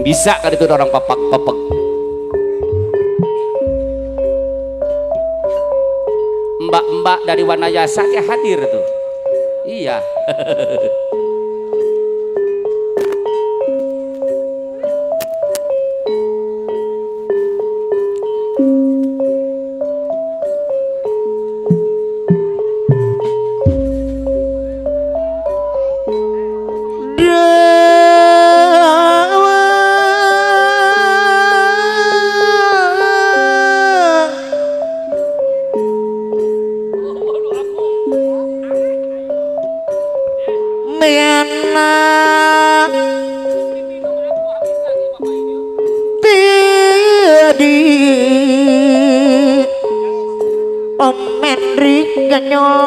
bisa kan itu orang papak-papak. Mbak-mbak dari Wanayasa kayak hadir tuh. Iya.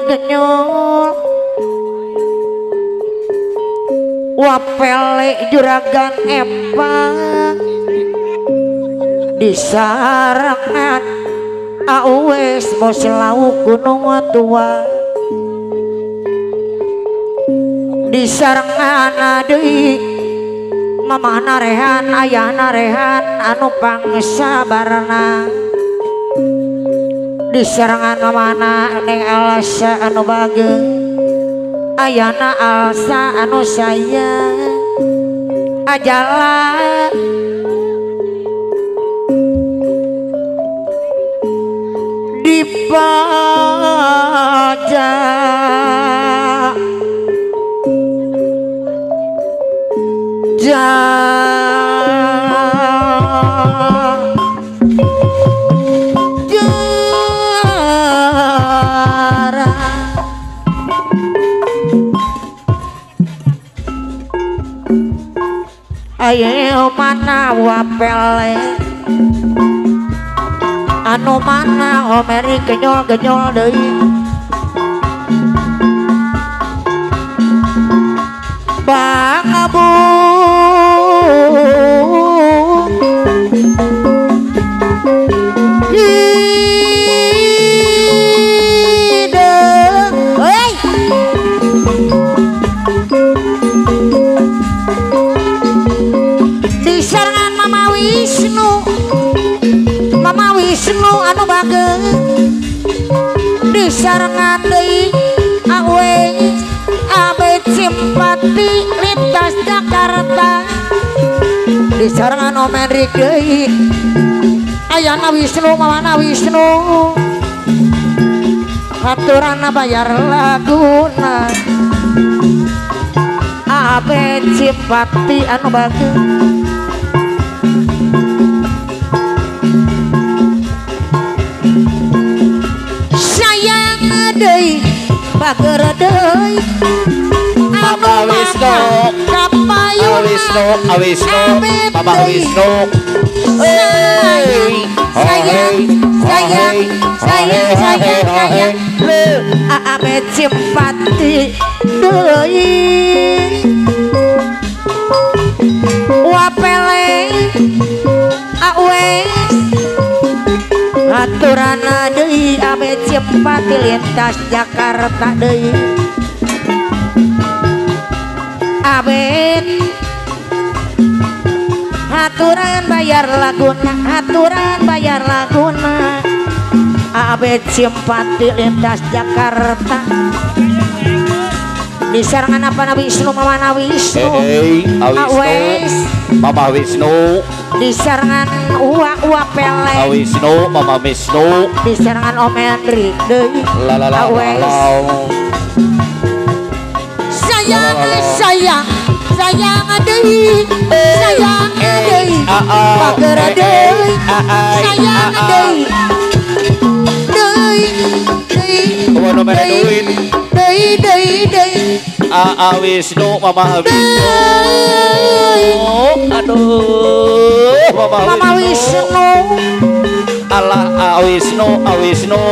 Genyol wapele juragan epang disarangan awes mau selau gunung tua disarangan adei mama narehan ayah narehan anu pangsabarna diserangan mana neng Alsa anu bageng ayana Alsa anu sayang ajalah dipajak ayo mana wapele anu mana omeri genyol-genyol deui Bang Abu anu bageng disarangan deui awe abe simpati lintas Jakarta disarangan Om Hendrik deui ayana Wisnu mamana Wisnu haturana bayar laguna abe simpati anu bageng bager deui Mama Wisnu Wisnu Mama Wisnu sayang ame simpati deui wapele awes aturana deui ame simpati lintas Jakarta deui abet aturan bayar laguna abet simpati lintas Jakarta disarangan apa Wisnu mamana Wisnu awes Mama Wisnu disarangan uwa pele Wisnu Mama Wisnu disarangan Om Hendrik deui awes sayang deui bager deui sayang deui Wisnu Mama Wisnu aduh Mama Wisnu Allah Wisnu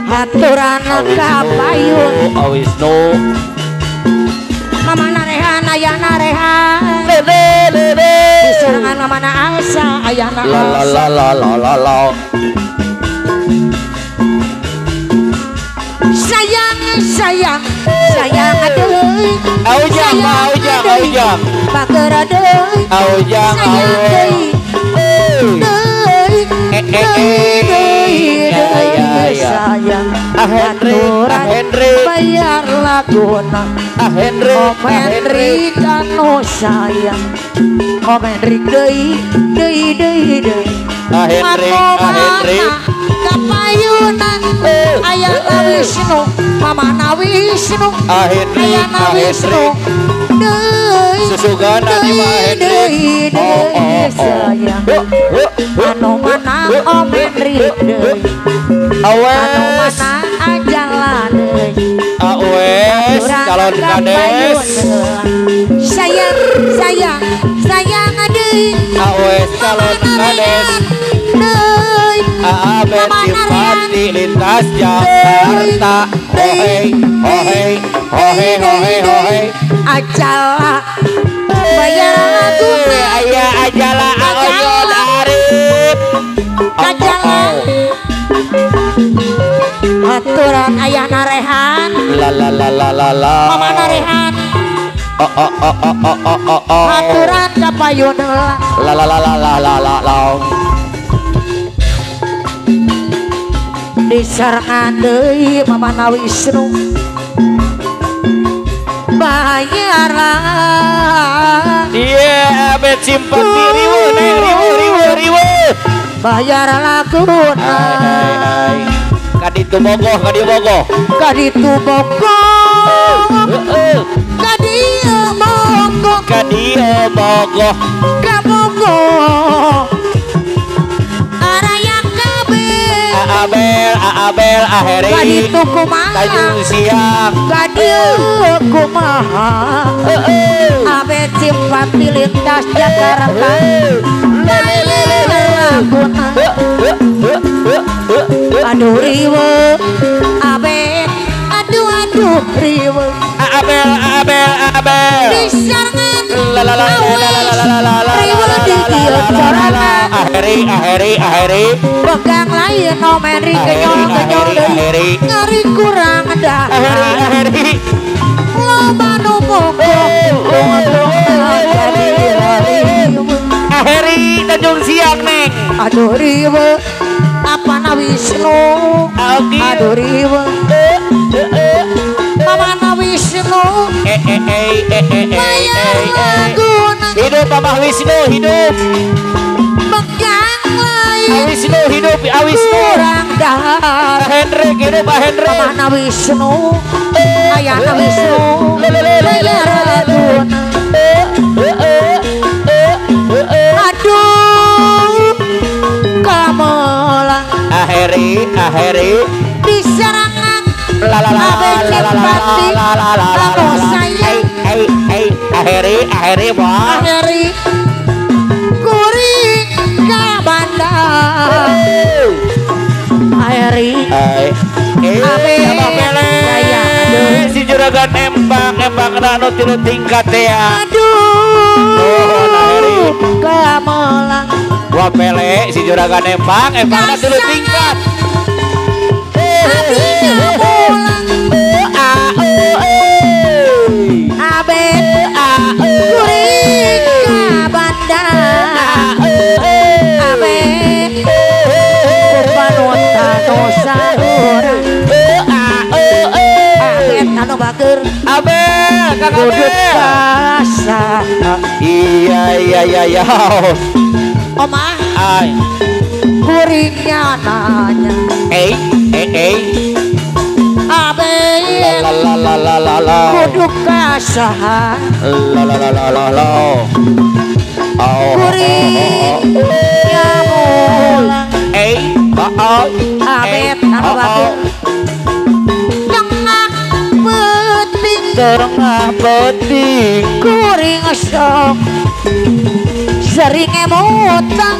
haturana ka payun Wisnu mama narehan ayah narehan diserangan mamana Alsa ayana Alsa sayang sayang sayang deui Aujang bager deui Aujang sayang deui sayang Henry bayar laguna Henry kanu sayang Henry deui Henry kapayunan ayana Wisnu mamana Wisnu ayana Wisnu deui susugana di mah Henry sayang anu mana Henry deui anu mana ajalan deui awes calon kades sayang deui awes calon kades deui abet simpati lintas Jakarta hohei ajala bayar laguna aya ajala ayon arif ajala aturan ayana Rehan mamana Rehan aturan kapayun diserangan deui mamana Wisnu bayarlah iya abet simpati riwu bayar laguna kaditu bogoh kaditu bogoh kabogoh araya kabeh Abel aheri kaditu kumaha Tanjung Siang kaditu kumaha abet simpati lintas Jakarta aduh riwe abet aduh riwe Abel disangan riwe di dieu sorangan aheri pegang lain Henry kenyol deui ngari kurang dah aheri loba nu aheri Tanjung Siang neng aduh riwe apana Wisnu aduh riwe mamana Wisnu bayar laguna hidup Mama Wisnu hidup pegang lain Wisnu hidup Wisnu kurang dahar Henry hidup Henry mamana Wisnu ayana Wisnu bayar laguna aduh kamola aheri diserangan abet simpati anu sayang aheri bang aheri kuring ka bandar aheri si juragan embang anu tilu tingkat ya aduh kamola gua pele si juragan embang anu tilu tingkat abet kuring ka bandar abet kupanota dosa urang abet anu bager Abel kakak kasa iya omah ay kuringnya nanya abet kudu kasaha kuring nyamulang abet anu bager tengah peting kuring sok sering emutang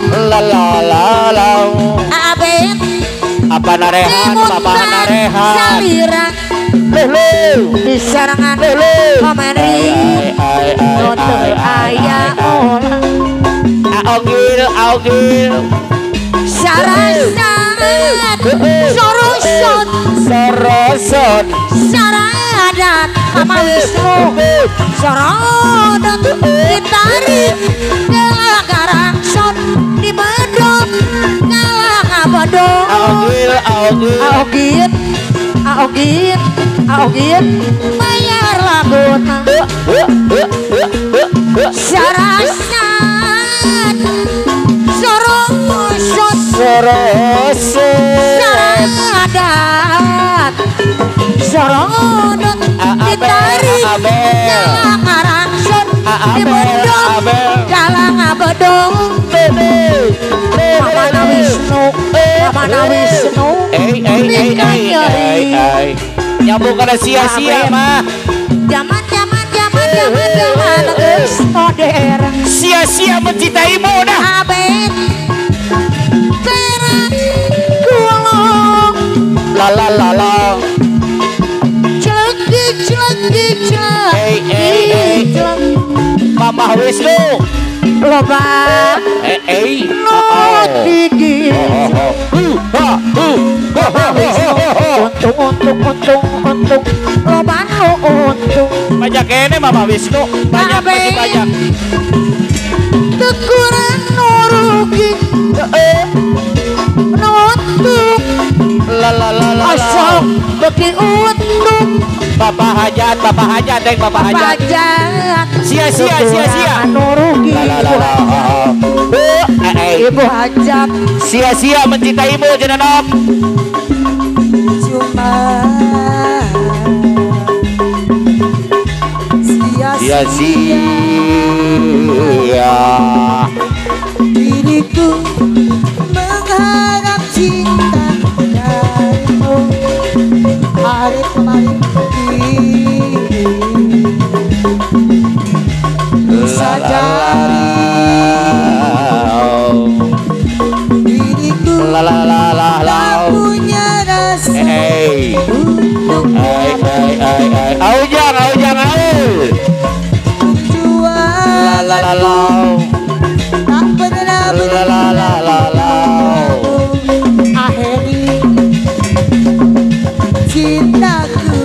abet apa narehan salirang disarangan Henry nonton ayah olah augil sarasat sorus Son Soroson Saradat Mama Wisnu Sorodot ditarik Galang garang son di bedok Galang abodok Aogin bayar laguna Sarasat Soroson Saradat Sorodot ditarik Galang garang son di bedok Galang abodok Mama Wisnu nyambung kada sia-sia mah Zaman modern sia-sia mencintaimu dah Abet Perak Kulong la Celegi Mama Wisnu Loba Not gigi Untung Loba untung banyak ini Mama Wisnu banyak Tekurang nurugi Nutuk Asal bagi untung Bapak hajat deng Bapak hajat sia-sia nurugi Ibu hajat sia-sia mencintaimu jenenok cuma sia-sia diriku mengharap cinta darimu hari kemarin sadari diriku tak punya rasa untuk Aujang jual tak pernah akhiri cintaku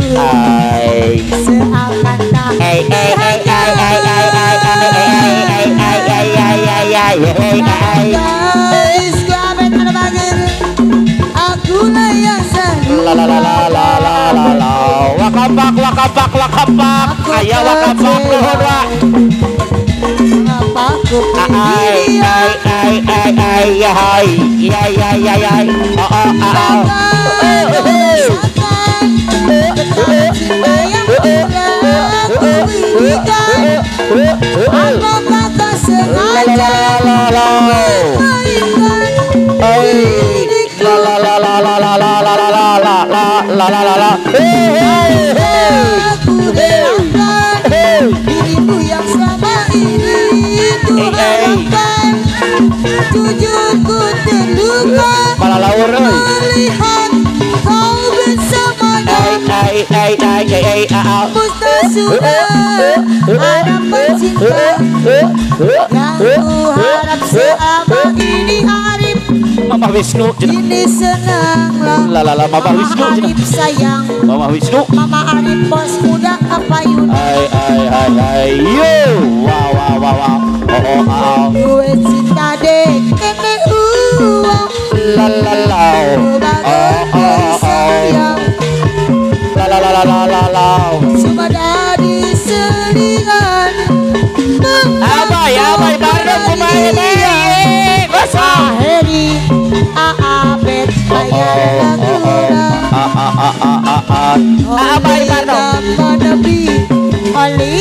seakan tak guys kami ada bager aku lah yang wakapak ayah wakapak nuhun wa ngapaku apakah kau sengaja aku belakang dirimu yang selama ini Tuhan jujurku terluka melihat kau bersamanya musnah sudah harapan cinta yang ku harap selama ini Arif Mama Wisnu ini senanglah Mama Wisnu Arif sayang Mama Wisnu Mama Arif bos muda apa yun yo wow gue cinta dek kene uang sayang cuma dari selingan abai bareng kumain Aheri aabet bayar laguna abai bareng menepi oleh